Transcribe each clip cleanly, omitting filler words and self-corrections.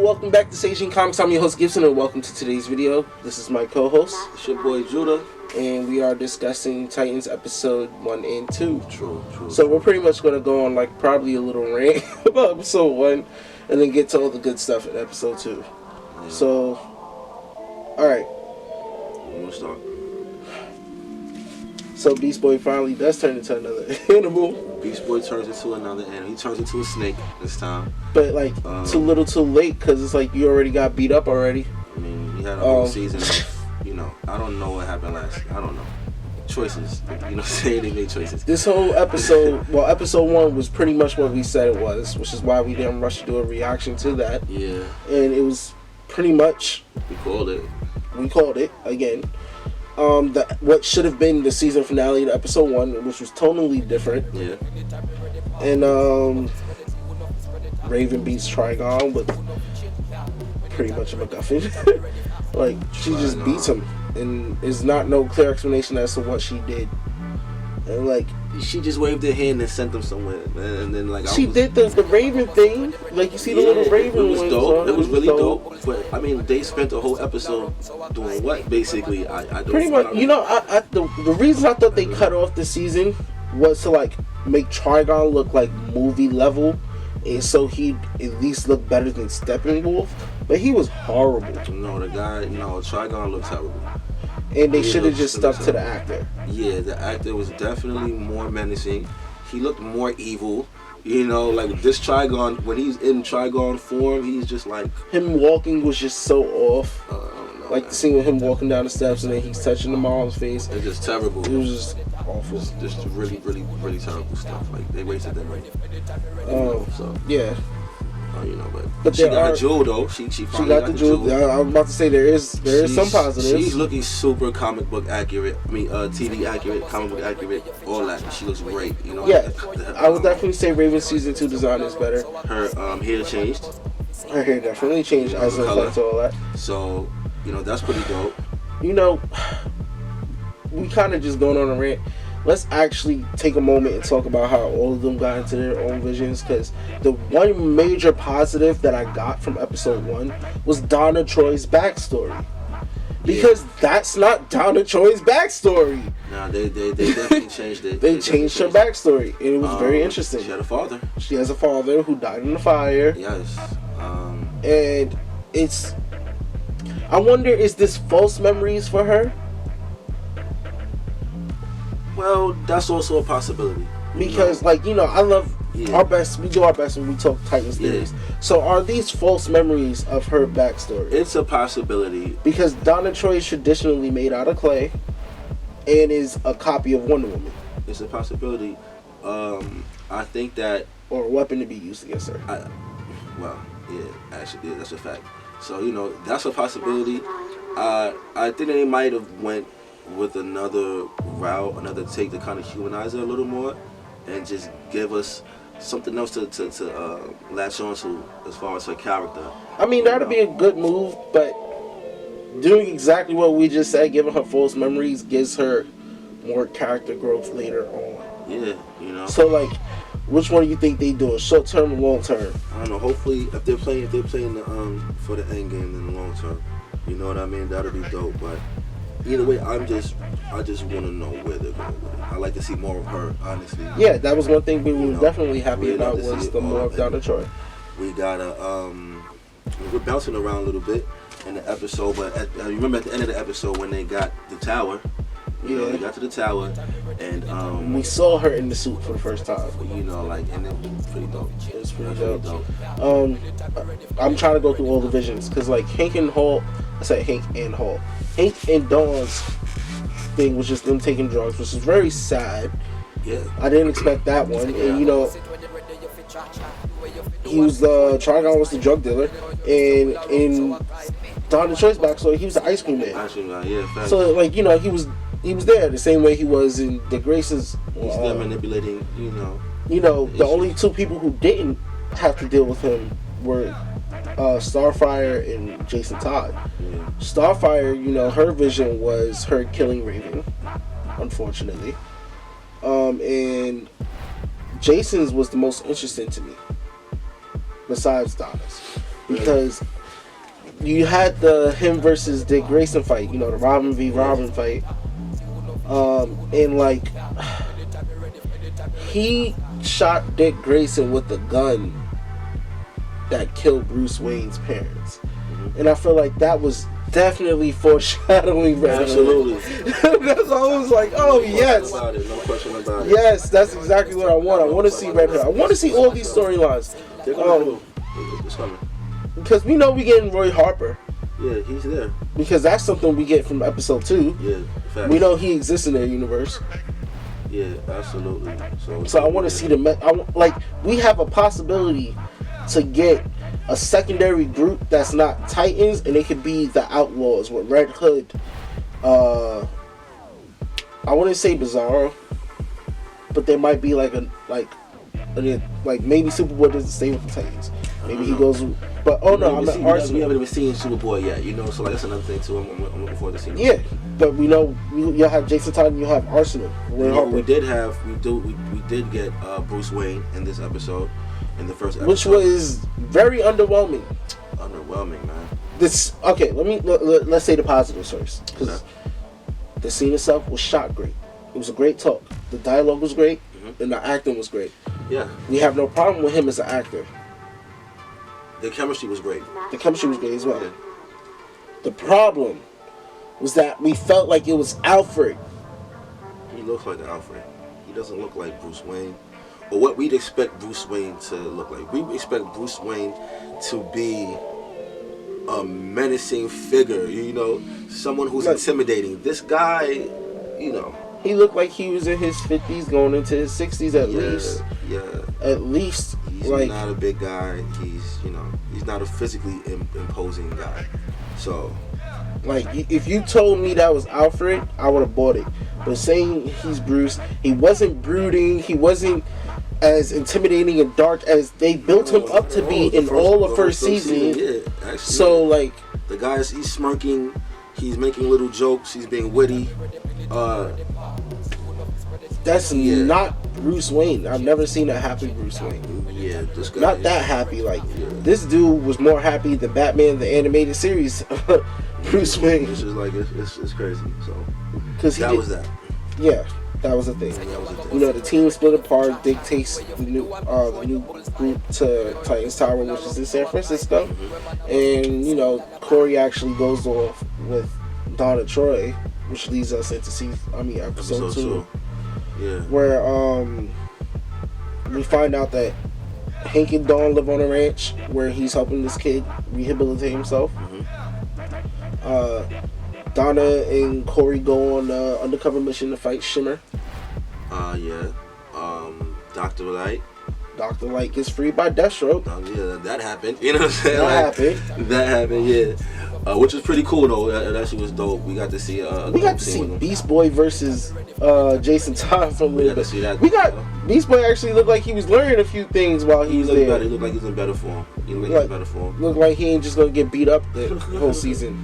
welcome back to Seijin Comics. I'm your host Gibson, and welcome to today's video. This is my co-host. It's your boy Judah. And we are discussing Titans episode 1 and 2. True. So we're pretty much going to go on like probably a little rant about episode 1 and then get to all the good stuff in episode 2. Yeah. So, alright. We'll start. So Beast Boy finally does turn into another animal. Beast Boy turns into another animal. He turns into a snake this time. But like, too little too late, because it's like you already got beat up already. I mean, you had a whole season of, I don't know what happened last. I don't know. Choices. Saying they made choices. This whole episode, well, episode 1 was pretty much what we said it was, which is why we didn't rush to do a reaction to that. Yeah. And it was pretty much... We called it again. What should have been the season finale to episode 1, which was tonally different. Yeah. And Raven beats Trigon with pretty much a MacGuffin. Like, she just beats him, and there's not no clear explanation as to what she did. And like, she just waved her hand and sent them somewhere, and then like she did the Raven thing. Like, you see the little Raven. It was dope. It was really dope. But I mean, they spent a whole episode doing what? Basically, I don't. Pretty much, the reason I thought they cut off the season was to like make Trigon look like movie level, and so he'd at least look better than Steppenwolf. But he was horrible. Trigon looked terrible. And they should have just stuck to the actor. Yeah, the actor was definitely more menacing. He looked more evil. Like this Trigon, when he's in Trigon form, he's just like... Him walking was just so off. Like the scene with him walking down the steps and then he's touching the mom's face. It's just terrible. It was just awful. Just really, really, really terrible stuff. Like, they wasted their money. Yeah. But she got a jewel though. She got the jewel. I was about to say there is some positives. She's looking super comic book accurate. I mean, TV accurate, comic book accurate, all that. She looks great. Yeah, I would definitely say Raven season 2 design is better. Her hair changed. Her hair definitely changed as a result to all that. So that's pretty dope. We kind of just going on a rant. Let's actually take a moment and talk about how all of them got into their own visions, because the one major positive that I got from episode 1 was Donna Troy's backstory. Because that's not Donna Troy's backstory. No, they definitely changed it. They changed her backstory, and it was very interesting. She had a father. She has a father who died in the fire. Yes. And it's... I wonder, is this false memories for her? Well, that's also a possibility. Because, I love our best. We do our best when we talk Titans theories. So, are these false memories of her backstory? It's a possibility. Because Donna Troy is traditionally made out of clay and is a copy of Wonder Woman. It's a possibility. I think that... Or a weapon to be used against her. Actually, that's a fact. So, that's a possibility. I think they might have went with another route, another take to kind of humanize her a little more and just give us something else to latch on to as far as her character. I mean, that would be a good move, but doing exactly what we just said, giving her false memories, gives her more character growth later on. Yeah, So, which one do you think they do? Short term or long term? I don't know. Hopefully, if they're playing for the end game in the long term, you know what I mean? That'll be dope. But either way, I just want to know where they're going with it. I like to see more of her, honestly. Yeah, that was one thing we were definitely happy about, was the more of Donna Troy. We got we're bouncing around a little bit in the episode, but I remember at the end of the episode when they got the tower. They got to the tower, and we saw her in the suit for the first time. And it was pretty dope. It was pretty dope. I'm trying to go through all the visions, because Hank and Dawn's thing was just them taking drugs, which is very sad. Yeah, I didn't expect that one. And he was Trigon was the drug dealer, and in Donna Troy's backstory, he was the ice cream man. Yeah. So he was there the same way he was in the Graces. He's there manipulating, the only two people who didn't have to deal with him were Starfire and Jason Todd. Yeah. Starfire, her vision was her killing Raven, unfortunately. And Jason's was the most interesting to me, besides Donna's. because you had the him versus Dick Grayson fight, you know, the Robin v. Robin fight, and like he shot Dick Grayson with the gun that killed Bruce Wayne's parents, and I feel like that was definitely foreshadowing Red Hood. Absolutely. That's I was like, oh yes, No question about it. yes, that's exactly what I want. I want to see Red Hood. I want to see all these storylines. It's coming. Because we know we getting Roy Harper. Yeah, he's there. Because that's something we get from episode 2. Yeah, facts. We know he exists in their universe. Yeah, absolutely. So I want to see the we have a possibility to get a secondary group that's not Titans, and it could be the Outlaws with Red Hood. I wouldn't say Bizarro, but there might be like maybe Superboy doesn't stay with the Titans. Maybe he goes. But I meant Arsenal. We haven't even seen Superboy yet, you know. So like that's another thing too. I'm looking forward to seeing. Yeah, but we know you'll have Jason Todd and you'll have Arsenal. We did get Bruce Wayne in this episode, in the first episode, which was very underwhelming. Underwhelming, man. Let's say the positives first, because the scene itself was shot great. It was a great talk. The dialogue was great, and the acting was great. Yeah, we have no problem with him as an actor. The chemistry was great. The chemistry was great as well. Yeah. The problem was that we felt like it was Alfred. He looks like Alfred. He doesn't look like Bruce Wayne, or what we'd expect Bruce Wayne to look like. We expect Bruce Wayne to be a menacing figure, you know, someone who's intimidating. This guy, you know, he looked like he was in his 50s, going into his 60s at least. Yeah. At least. He's not a big guy. He's not a physically imposing guy. So, like, if you told me that was Alfred, I would have bought it. But saying he's Bruce, he wasn't brooding. He wasn't as intimidating and dark as they built him up to be in all the first season. Yeah, actually. So, like, the guy's he's smirking. He's making little jokes. He's being witty. That's not Bruce Wayne. I've never seen a happy Bruce Wayne. Yeah, this guy not that happy. Like this dude was more happy than Batman the animated series. Bruce Wayne. Which is like it's crazy. So because was that. Yeah, that was the thing. You know, the team split apart. Dick takes the new group to Titans Tower, which is in San Francisco, and you know Corey actually goes off with Donna Troy, which leads us into episode 2. Yeah. Where we find out that Hank and Dawn live on a ranch where he's helping this kid rehabilitate himself. Donna and Corey go on an undercover mission to fight Shimmer. Dr. Light. Dr. Light gets freed by Deathstroke. That happened. You know what I'm saying? That happened, yeah. Which was pretty cool though. That actually was dope. We got to see Beast Boy versus Jason Todd for a little bit. See that. Beast Boy actually looked like he was learning a few things while he was there. Better. He looked like he was in better form. Looked like he ain't just gonna get beat up the whole season.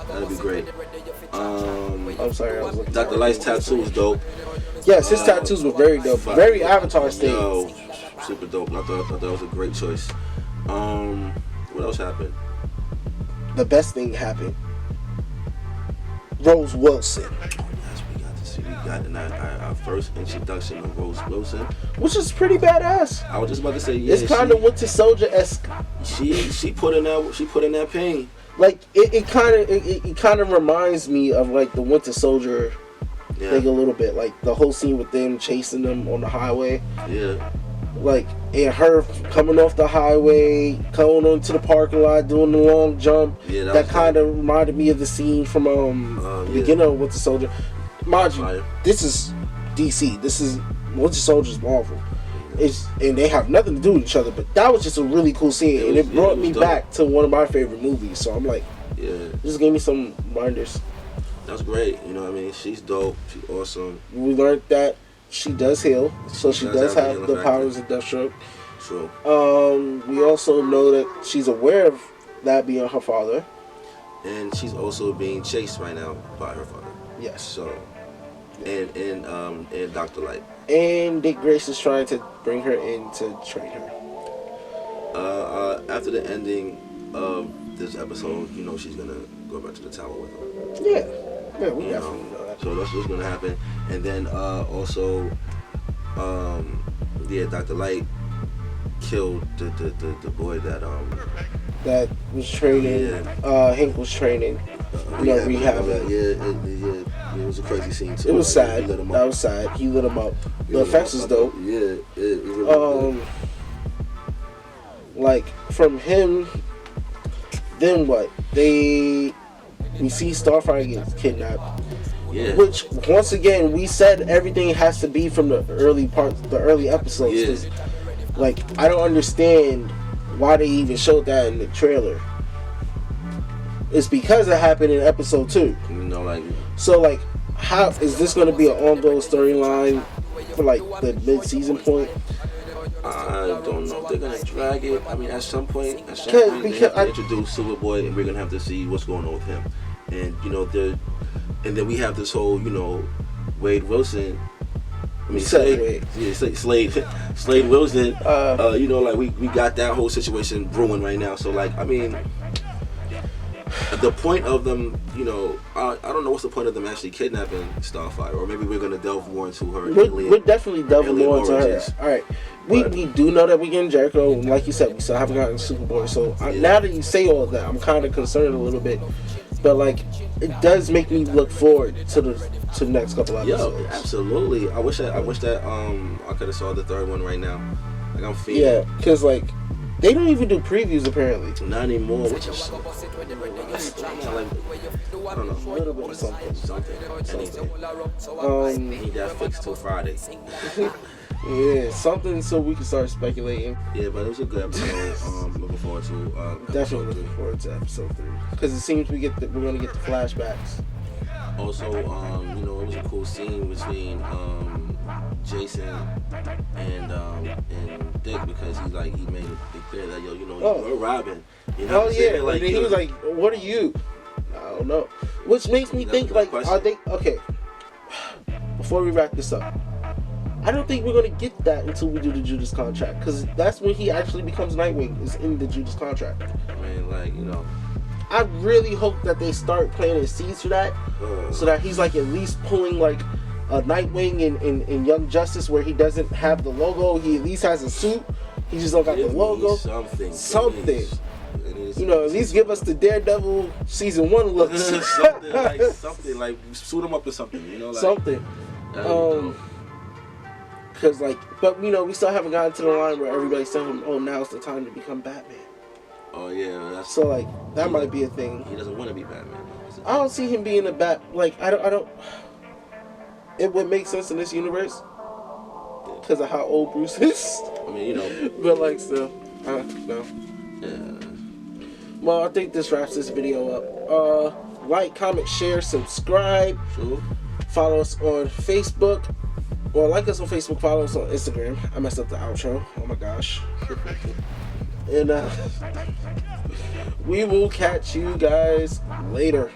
That'd be great. I'm sorry, I was looking. Dr. Light's tattoo was dope. Yes, his tattoos were very dope. Very Avatar style. Super dope. I thought that was a great choice. What else happened? The best thing happened. Rose Wilson. Yes, we got to see. We got our first introduction of Rose Wilson, which is pretty badass. I was just about to say, yeah, it's kind of Winter Soldier-esque. She put in that pain. Like it kind of reminds me of like the Winter Soldier thing a little bit. Like the whole scene with them chasing them on the highway. Yeah. Like, and her coming off the highway, going onto the parking lot, doing the long jump. Yeah, that kind of reminded me of the scene from the beginning of Winter Soldier. Mind you, this is DC. This is Winter Soldier's Marvel. And they have nothing to do with each other. But that was just a really cool scene, and it brought me back to one of my favorite movies. So I'm like, just gave me some reminders. That's great. You know what I mean? She's dope. She's awesome. We learned that she does heal, so she does have the powers of Deathstroke. True. We also know that she's aware of that being her father. And she's also being chased right now by her father. Yes. So, and Dr. Light. And Dick Grayson's trying to bring her in to train her. After the ending of this episode, you know, she's gonna go back to the tower with him. Yeah, we definitely know that. So that's what's gonna happen. And then also, Dr. Light killed the boy that was training. Hank was training. Rehab. It was a crazy scene too. It was sad. He lit him up. That was sad. He lit him up. The effects was dope. Yeah, it really like from him. Then what? We see Starfire gets kidnapped. Yeah. Which once again we said everything has to be from the early parts, the early episodes. Yeah. Like I don't understand why they even showed that in the trailer. It's because it happened in episode 2. You know, like. So like, how is this going to be an ongoing storyline for like the mid-season point? I don't know if they're gonna drag it. I mean, at some point they have to introduce Superboy, and we're gonna have to see what's going on with him. And you know, and then we have this whole, you know, Wade Wilson. I mean, Slade Wilson. You know, like we got that whole situation brewing right now. So like, I mean, the point of them, you know, I don't know what's the point of them actually kidnapping Starfire, or maybe we're gonna delve more into her. We're definitely delving more into her. All right, we do know that we're getting Jericho, and like you said, we still haven't gotten Superboy. So now that you say all of that, I'm kind of concerned a little bit. But like, it does make me look forward to the next couple episodes. Yo, absolutely. I wish that I could have saw the third one right now. Like I'm feeling. Yeah, because like they don't even do previews apparently. Not anymore. Which is like, I don't know. A little bit of something. Anything. Need that fixed till Friday. Yeah, something so we can start speculating. Yeah, but it was a good episode. Looking forward to definitely looking forward to episode 3 because it seems we're gonna get the flashbacks. Also, you know, it was a cool scene between Jason and Dick, because he made it clear that, yo, you know, you're Robin. You know what I'm saying? Like, he was like, "What are you?" I don't know. Which makes me think, like, are they okay? Before we wrap this up, I don't think we're gonna get that until we do the Judas contract, because that's when he actually becomes Nightwing, is in the Judas contract. I mean, like, you know, I really hope that they start planting seeds for that, so that he's like at least pulling like a Nightwing in Young Justice, where he doesn't have the logo. He at least has a suit. He just don't got the logo. Something. You know, at least give us the Daredevil season 1 look. something like suit him up or something. You know, like something. Because like, but you know, we still haven't gotten to the line where everybody's telling him, "Oh, now's the time to become Batman." Oh yeah, so like that might be a thing. He doesn't want to be Batman. I don't see him being a bat. Like I don't. It would make sense in this universe because of how old Bruce is. I mean, you know. But like still, no. Yeah. Well, I think this wraps this video up. Like, comment, share, subscribe. Sure. Follow us on Facebook. Or like us on Facebook. Follow us on Instagram. I messed up the outro. Oh my gosh. And we will catch you guys later.